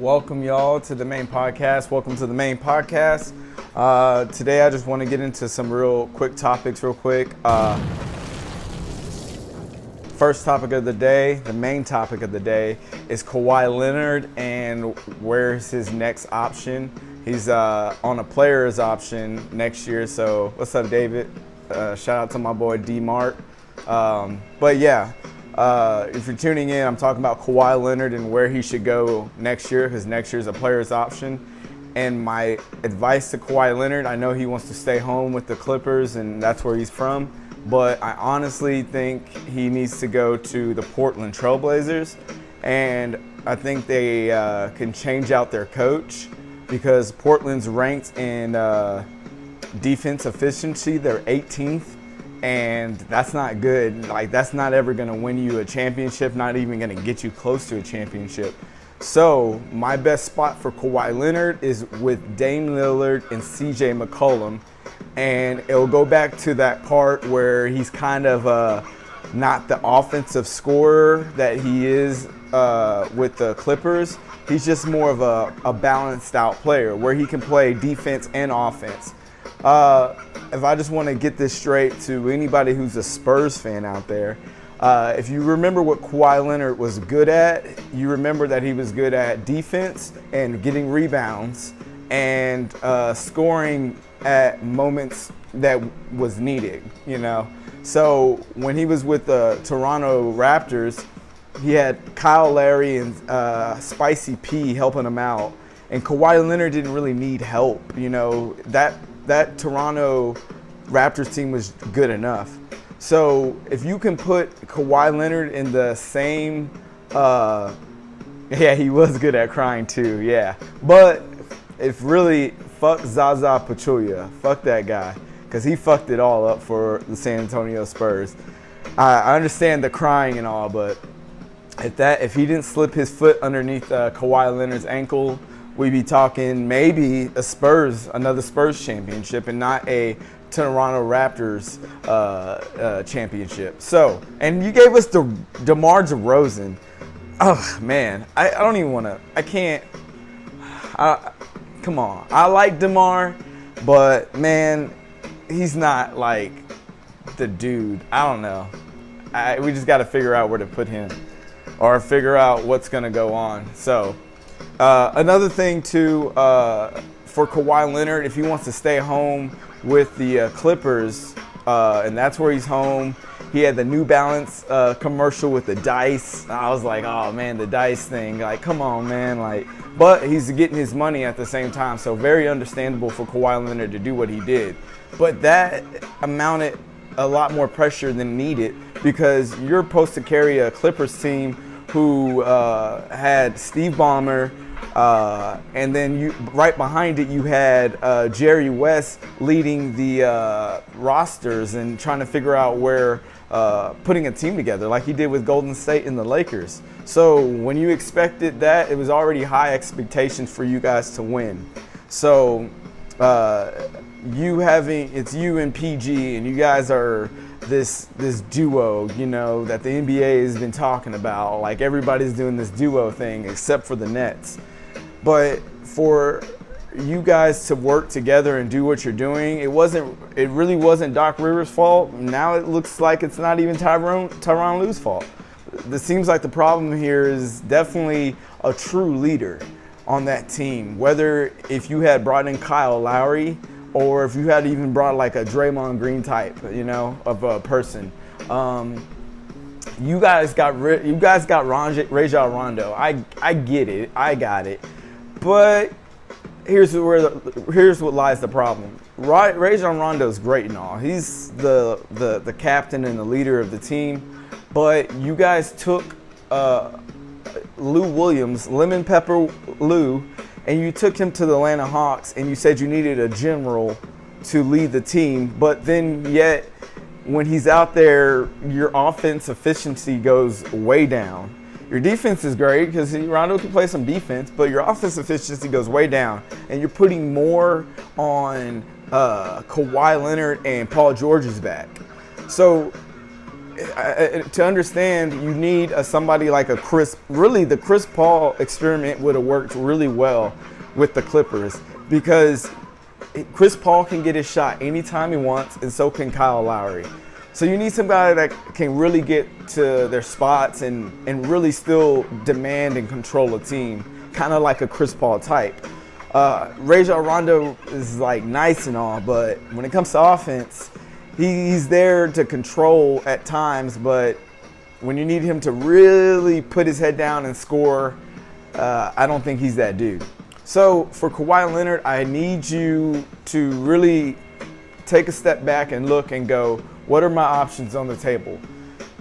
Welcome y'all to the Maine Podcast. Welcome to the Maine Podcast. Today I just want to get into some real quick topics real quick. First topic of the day, the main topic of the day is Kawhi Leonard and where's his next option. He's on a player's option next year. So what's up, David? Shout out to my boy D-Mart. But yeah. If you're tuning in, I'm talking about Kawhi Leonard and where he should go next year, because next year is a player's option. And my advice to Kawhi Leonard, I know he wants to stay home with the Clippers and that's where he's from, but I honestly think he needs to go to the Portland Trailblazers. And I think they can change out their coach, because Portland's ranked in defense efficiency. They're 18th. And that's not good. Like, that's not ever going to win you a championship, not even going to get you close to a championship. So my best spot for Kawhi Leonard is with Dame Lillard and CJ McCollum. And it'll go back to that part where he's kind of not the offensive scorer that he is with the Clippers. He's just more of a balanced out player where he can play defense and offense. If I just want to get this straight to anybody who's a Spurs fan out there, if you remember what Kawhi Leonard was good at, you remember that he was good at defense and getting rebounds and scoring at moments that was needed, you know. So when he was with the Toronto Raptors, he had Kyle Lowry and Spicy P helping him out, and Kawhi Leonard didn't really need help, you know. That Toronto Raptors team was good enough. So if you can put Kawhi Leonard in the same, yeah, he was good at crying too, yeah. But if really, fuck Zaza Pachulia, fuck that guy, because he fucked it all up for the San Antonio Spurs. I understand the crying and all, but if he didn't slip his foot underneath Kawhi Leonard's ankle, we'd be talking maybe another Spurs championship, and not a Toronto Raptors championship. So, and you gave us DeMar DeRozan. Oh man, I don't even want to. I can't. Come on, I like DeMar, but man, he's not like the dude. I don't know. We just got to figure out where to put him, or figure out what's gonna go on. So. Another thing too, for Kawhi Leonard, if he wants to stay home with the Clippers, and that's where he's home. He had the New Balance commercial with the dice. I was like, oh man, the dice thing. Like, come on, man. Like, but he's getting his money at the same time, so very understandable for Kawhi Leonard to do what he did. But that amounted a lot more pressure than needed, because you're supposed to carry a Clippers team who had Steve Ballmer, and then right behind it you had Jerry West leading the rosters and trying to figure out where putting a team together like he did with Golden State and the Lakers. So when you expected that, it was already high expectations for you guys to win. So it's you and PG, and you guys are this duo, you know, that the NBA has been talking about. Like, everybody's doing this duo thing except for the Nets. But for you guys to work together and do what you're doing, it really wasn't Doc Rivers' fault. Now it looks like it's not even Tyronn Lue's fault. It seems like the problem here is definitely a true leader on that team. Whether if you had brought in Kyle Lowry, or if you had even brought like a Draymond Green type, you know, of a person. You guys got Rajon Rondo. I get it. I got it. But here's what lies the problem. Rajon Rondo's great and all. He's the captain and the leader of the team. But you guys took Lou Williams, Lemon Pepper Lou, and you took him to the Atlanta Hawks, and you said you needed a general to lead the team. But then yet, when he's out there, your offense efficiency goes way down. Your defense is great because Rondo can play some defense, but your offense efficiency goes way down. And you're putting more on Kawhi Leonard and Paul George's back. So to understand, you need somebody like a Chris. Really, the Chris Paul experiment would have worked really well with the Clippers because Chris Paul can get his shot anytime he wants, and so can Kyle Lowry. So you need somebody that can really get to their spots and really still demand and control a team, kind of like a Chris Paul type. Rajon Rondo is like nice and all, but when it comes to offense, he's there to control at times, but when you need him to really put his head down and score, I don't think he's that dude. So for Kawhi Leonard, I need you to really take a step back and look and go, what are my options on the table?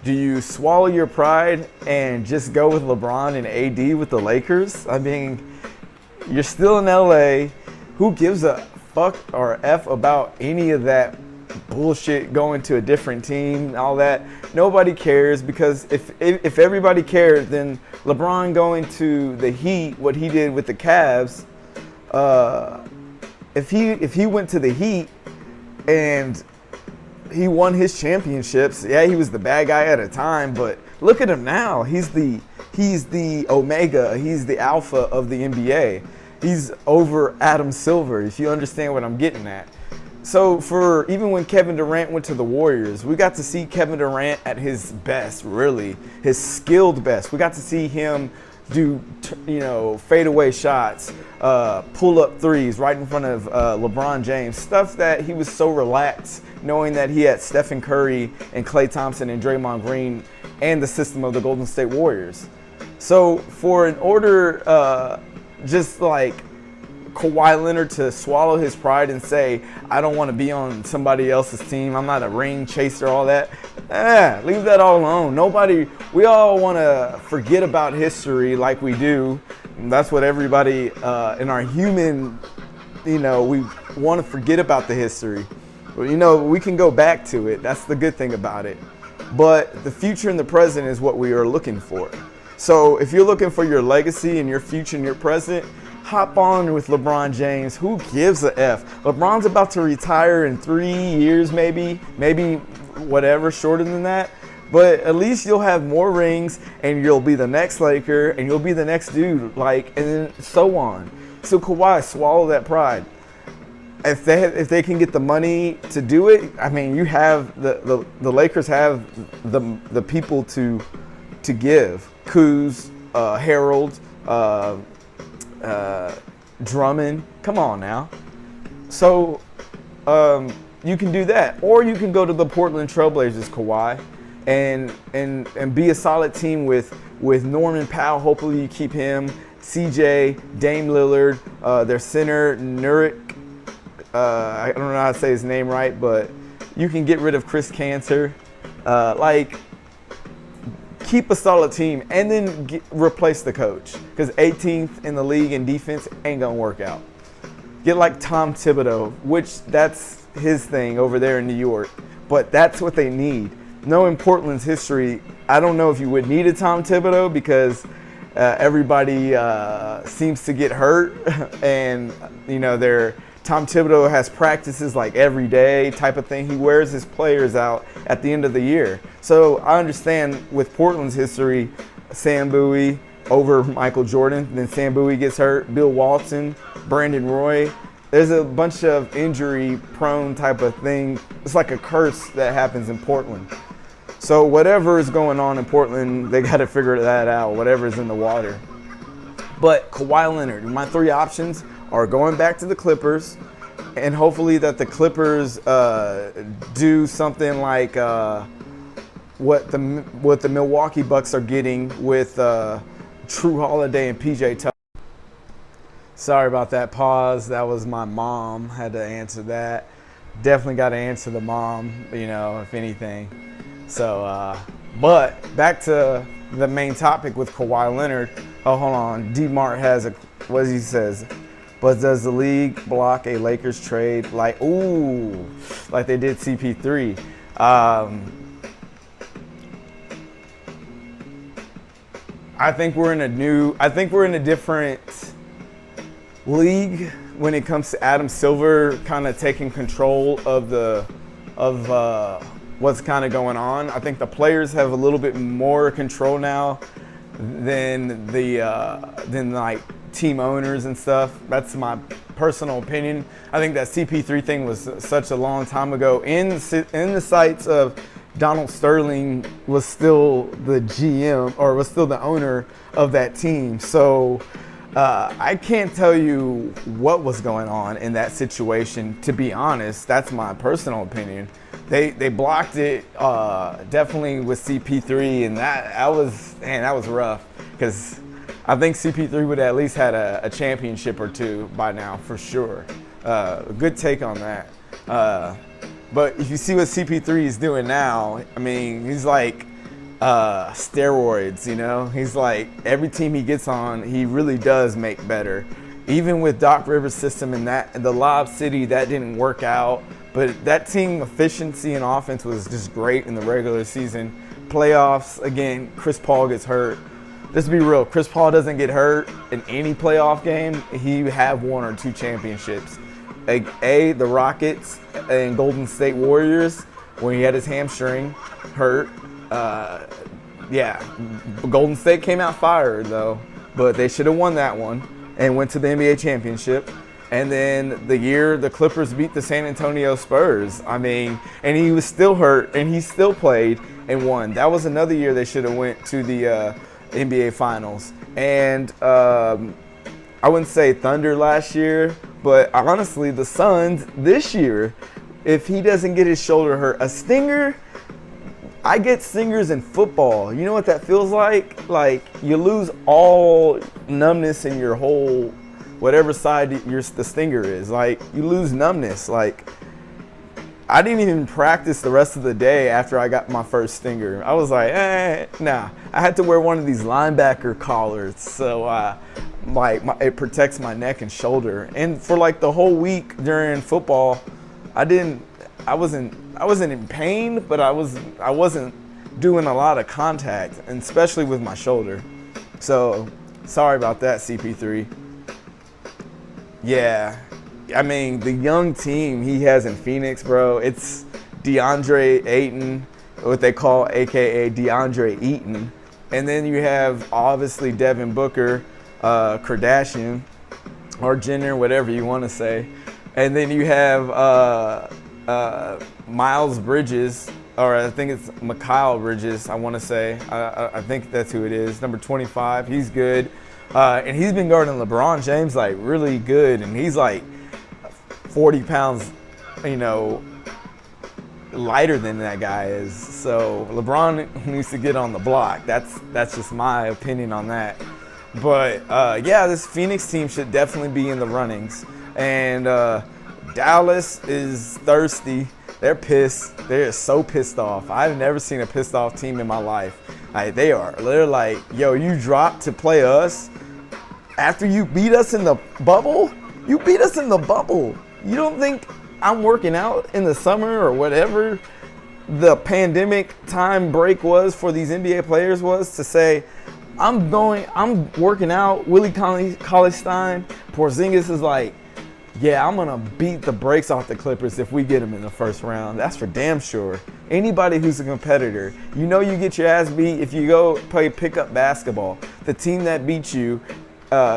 Do you swallow your pride and just go with LeBron and AD with the Lakers? I mean, you're still in LA. Who gives a fuck or F about any of that bullshit going to a different team and all that? Nobody cares, because if everybody cared, then LeBron going to the Heat, what he did with the Cavs, if he went to the Heat and he won his championships, yeah, he was the bad guy at a time, but look at him now. He's the omega, he's the alpha of the NBA. He's over Adam Silver, if you understand what I'm getting at. So even when Kevin Durant went to the Warriors, we got to see Kevin Durant at his best, really, his skilled best. We got to see him do, fadeaway shots, pull up threes right in front of LeBron James, stuff that he was so relaxed, knowing that he had Stephen Curry and Klay Thompson and Draymond Green and the system of the Golden State Warriors. So in order, just like Kawhi Leonard to swallow his pride and say, I don't want to be on somebody else's team, I'm not a ring chaser, all that. Leave that all alone. We all want to forget about history like we do. And that's what everybody in our human, we want to forget about the history. We can go back to it. That's the good thing about it. But the future and the present is what we are looking for. So if you're looking for your legacy and your future and your present, hop on with LeBron James. Who gives a F? LeBron's about to retire in 3 years, maybe whatever, shorter than that. But at least you'll have more rings, and you'll be the next Laker, and you'll be the next dude, and then so on. So Kawhi, swallow that pride. If they can get the money to do it, I mean, you have the Lakers have the people to give. Kuz, Harold, Drummond, come on now. So you can do that, or you can go to the Portland Trailblazers, Kawhi, and be a solid team with Norman Powell. Hopefully you keep him, CJ, Dame Lillard, their center Nurkic. I don't know how to say his name right, but you can get rid of Chris Cancer. Keep a solid team, and then replace the coach, because 18th in the league in defense ain't gonna work out. Get like Tom Thibodeau, which that's his thing over there in New York, but that's what they need. Knowing Portland's history, I don't know if you would need a Tom Thibodeau, because everybody seems to get hurt, and Tom Thibodeau has practices like every day type of thing. He wears his players out at the end of the year. So I understand with Portland's history, Sam Bowie over Michael Jordan, then Sam Bowie gets hurt, Bill Walton, Brandon Roy. There's a bunch of injury prone type of thing. It's like a curse that happens in Portland. So whatever is going on in Portland, they got to figure that out, whatever's in the water. But Kawhi Leonard, my three options are going back to the Clippers, and hopefully that the Clippers do something like what the Milwaukee Bucks are getting with True Holiday and PJ Tucker. Sorry about that pause. That was my mom. Had to answer that. Definitely got to answer the mom, if anything. So, but back to the main topic with Kawhi Leonard. Oh, hold on. D-Mart has what he says. But does the league block a Lakers trade like they did CP3? I think we're in a different league when it comes to Adam Silver kind of taking control of what's kind of going on. I think the players have a little bit more control now than like team owners and stuff. That's my personal opinion. I think that CP3 thing was such a long time ago. In the sights of Donald Sterling was still the GM, or was still the owner of that team. So I can't tell you what was going on in that situation, to be honest. That's my personal opinion. They blocked it definitely with CP3, and that was rough, because I think CP3 would have at least had a championship or two by now, for sure. Good take on that. But if you see what CP3 is doing now, I mean, he's like steroids, you know? He's like, every team he gets on, he really does make better. Even with Doc Rivers' system and the Lob City, that didn't work out. But that team efficiency and offense was just great in the regular season. Playoffs, again, Chris Paul gets hurt. Let's be real, Chris Paul doesn't get hurt in any playoff game, he have 1 or 2 championships. The Rockets and Golden State Warriors, when he had his hamstring hurt. Golden State came out fired though, but they should have won that one and went to the NBA championship. And then the year the Clippers beat the San Antonio Spurs, I mean, and he was still hurt and he still played and won. That was another year they should have went to the NBA Finals. And I wouldn't say Thunder last year, but honestly, the Suns this year, if he doesn't get his shoulder hurt, a stinger, I get stingers in football. You know what that feels like? Like you lose all numbness in your whole, whatever side the stinger is. Like you lose numbness. Like I didn't even practice the rest of the day after I got my first stinger. I was like, nah. I had to wear one of these linebacker collars, so it protects my neck and shoulder. And for like the whole week during football, I wasn't in pain, but I wasn't doing a lot of contact, and especially with my shoulder. So sorry about that, CP3. Yeah. I mean, the young team he has in Phoenix, bro, it's DeAndre Ayton, what they call AKA DeAndre Eaton. And then you have obviously Devin Booker, Kardashian, or Jenner, whatever you want to say. And then you have Miles Bridges, or I think it's Mikal Bridges, I want to say. I think that's who it is, number 25. He's good. And he's been guarding LeBron James like really good, and he's like 40 pounds, you know, lighter than that guy is. So LeBron needs to get on the block. That's just my opinion on that. But yeah, this Phoenix team should definitely be in the runnings. And Dallas is thirsty. They're pissed. They're so pissed off. I've never seen a pissed off team in my life. Like, they're like, yo, you dropped to play us after you beat us in the bubble? You beat us in the bubble. You don't think I'm working out in the summer or whatever the pandemic time break was for these NBA players was to say, I'm working out. Willie Cauley-Stein, Porzingis is like, yeah, I'm going to beat the brakes off the Clippers if we get them in the first round. That's for damn sure. Anybody who's a competitor, you know you get your ass beat if you go play pickup basketball. The team that beats you,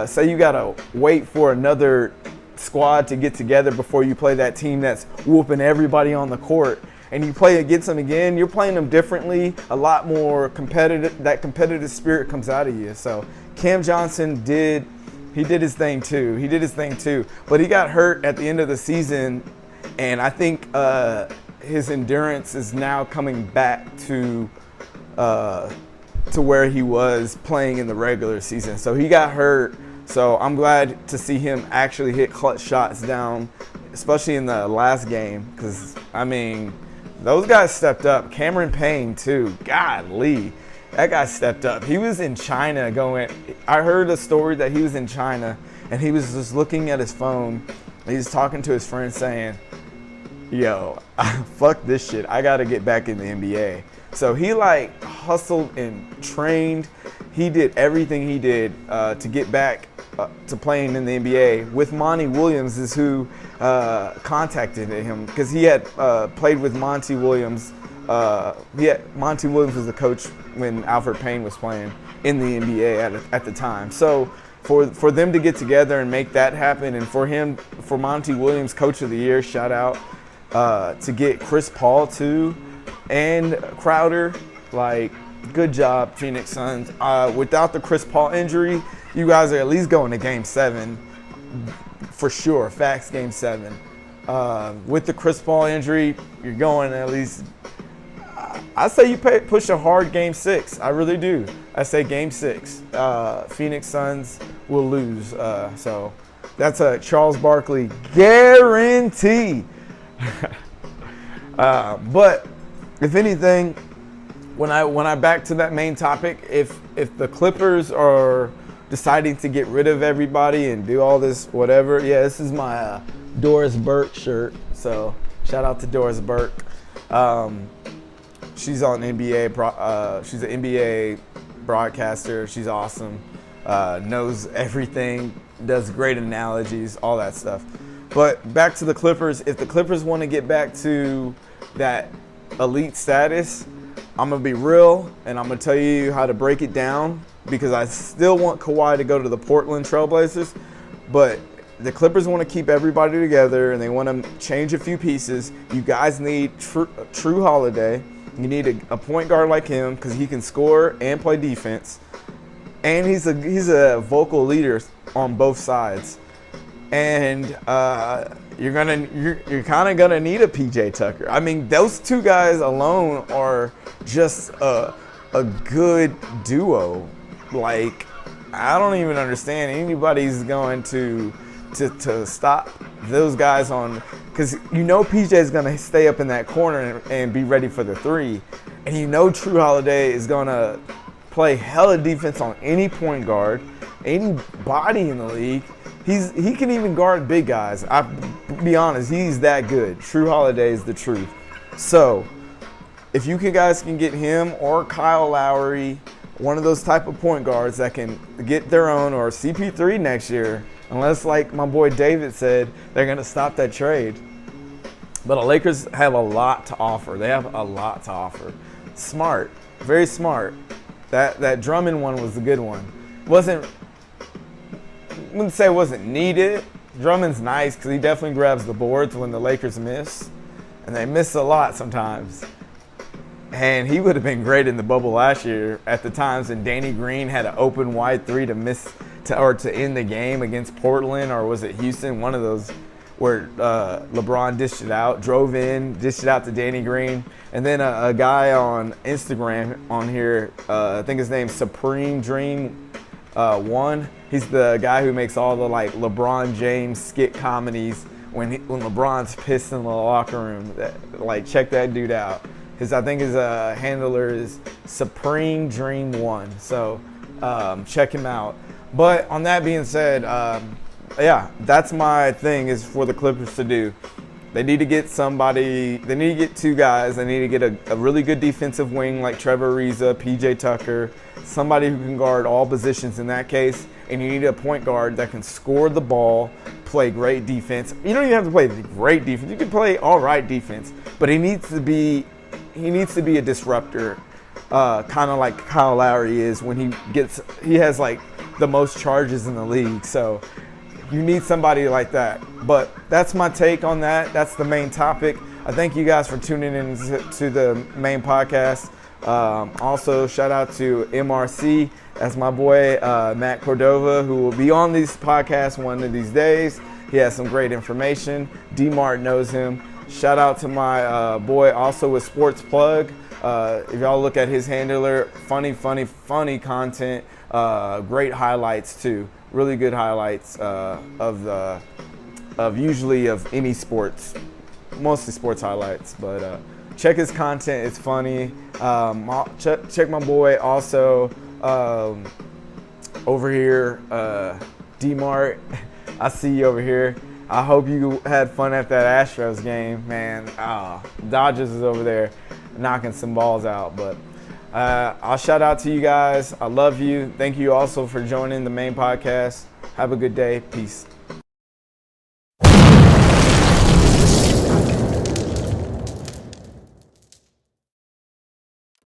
say you got to wait for another squad to get together before you play that team that's whooping everybody on the court, and you play against them again, you're playing them differently, a lot more competitive. That competitive spirit comes out of you. So Cam Johnson did his thing too. But he got hurt at the end of the season, and I think his endurance is now coming back to where he was playing in the regular season. So he got hurt. So I'm glad to see him actually hit clutch shots down, especially in the last game, because, I mean, those guys stepped up. Cameron Payne, too. Golly, that guy stepped up. He was in China I heard a story that he was in China, and he was just looking at his phone, and he was talking to his friend saying, yo, fuck this shit. I got to get back in the NBA. So he, like, hustled and trained. He did everything he did to get back to playing in the NBA. With Monty Williams is who contacted him, because he had played with Monty Williams Monty Williams was the coach when Alfred Payne was playing in the NBA at the time. So for them to get together and make that happen, and for Monty Williams, Coach of the Year, shout out, to get Chris Paul too, and Crowder, like, good job, Phoenix Suns. Without the Chris Paul injury, you guys are at least going to Game 7 for sure. Facts, Game 7. With the Chris Paul injury, you're going at least. I say you push a hard Game 6. I really do. I say Game 6. Phoenix Suns will lose. So that's a Charles Barkley guarantee. But if anything, when I back to that main topic, if the Clippers are deciding to get rid of everybody and do all this whatever, yeah, this is my Doris Burke shirt. So shout out to Doris Burke. She's on NBA. She's an NBA broadcaster. She's awesome. Knows everything. Does great analogies. All that stuff. But back to the Clippers. If the Clippers want to get back to that elite status, I'm going to be real, and I'm going to tell you how to break it down, because I still want Kawhi to go to the Portland Trailblazers, but the Clippers want to keep everybody together, and they want to change a few pieces. You guys need True Holiday. You need a point guard like him, because he can score and play defense, and he's a vocal leader on both sides. And you're kind of gonna need a PJ Tucker. I mean, those two guys alone are just a good duo. Like, I don't even understand anybody's going to stop those guys on, because PJ is gonna stay up in that corner and be ready for the three, and True Holiday is gonna play hella defense on any point guard, any body in the league. He can even guard big guys. I'll be honest, he's that good. True Holiday is the truth. So if you guys can get him or Kyle Lowry, one of those type of point guards that can get their own, or CP3 next year, unless, like my boy David said, they're going to stop that trade. But the Lakers have a lot to offer. They have a lot to offer. Smart, very smart. That Drummond one was a good one. I wouldn't say it wasn't needed. Drummond's nice because he definitely grabs the boards when the Lakers miss. And they miss a lot sometimes. And he would have been great in the bubble last year at the times when Danny Green had an open wide three to end the game against Portland, or was it Houston? One of those where LeBron dished it out, drove in, dished it out to Danny Green. And then a guy on Instagram on here, I think his name's Supreme Dream 1. He's the guy who makes all the like LeBron James skit comedies when LeBron's pissed in the locker room. Check that dude out. I think his handler is Supreme Dream 1. So check him out. But on that being said, that's my thing is for the Clippers to do. They need to get somebody. They need to get two guys. They need to get a really good defensive wing like Trevor Ariza, PJ Tucker, somebody who can guard all positions in that case. And you need a point guard that can score the ball, play great defense. You don't even have to play great defense. You can play all right defense, but he needs to be a disruptor, kind of like Kyle Lowry is when he has like the most charges in the league. So you need somebody like that. But that's my take on that. That's the main topic. I thank you guys for tuning in to the main podcast. Also, shout out to MRC. That's my boy, Matt Cordova, who will be on these podcasts one of these days. He has some great information. D-Mart knows him. Shout out to my boy also with Sports Plug. If y'all look at his handler, funny content. Great highlights too. Really good highlights of any sports. Mostly sports highlights, but check his content. It's funny. Check my boy also over here, D-Mart. I see you over here. I hope you had fun at that Astros game, man. Dodgers is over there knocking some balls out. But I'll shout out to you guys. I love you. Thank you also for joining the main podcast. Have a good day. Peace.